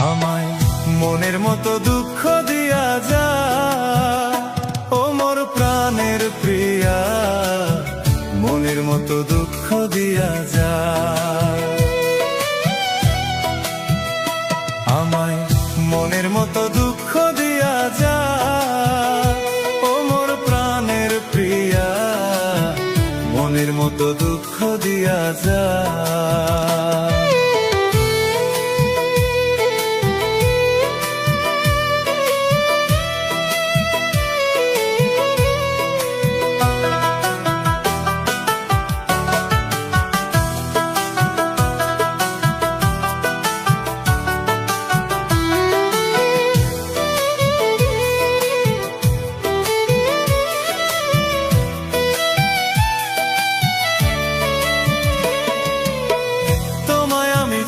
আমায় মনের মতো দুঃখ দিয়া যা, ও মোর প্রাণের প্রিয়া, মনের মতো দুঃখ দিয়া যা। আমায় মনের মতো দুঃখ দিয়া যা, ও মোর প্রাণের প্রিয়া, মনের মতো দুঃখ দিয়া যা।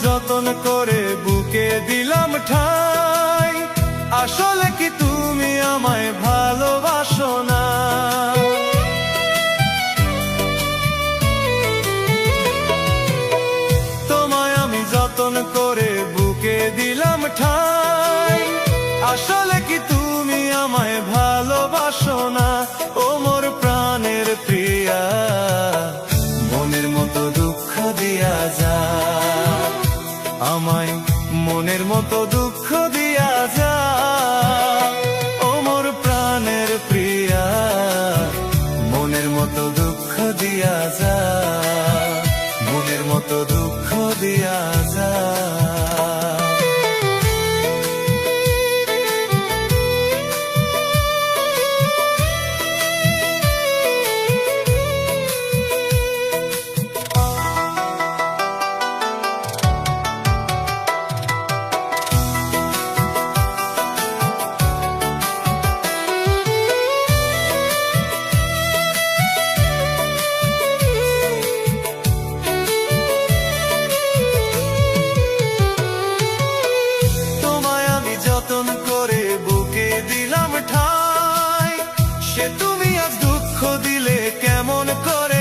যতন করে বুকে দিলাম ঠাই, আসলে কি তুমি আমায় ভালোবাসো না? তোমায় আমি যতন করে বুকে দিলাম ঠাই, আসলে কি তুমি আমায় ভালোবাসো না? ও মোর প্রাণের প্রিয়া, মনের মতো দুঃখ দিয়া যা। আমায় মনের মতো দুঃখ দিয়া যা, ও মোর প্রাণের প্রিয়া, মনের মতো দুঃখ দিয়া যা, মনের মতো দুঃখ দিয়া যা। যতন করে বুকে দিলাম ঠাই, সে তুমি আজ দুঃখ দিলে কেমন করে?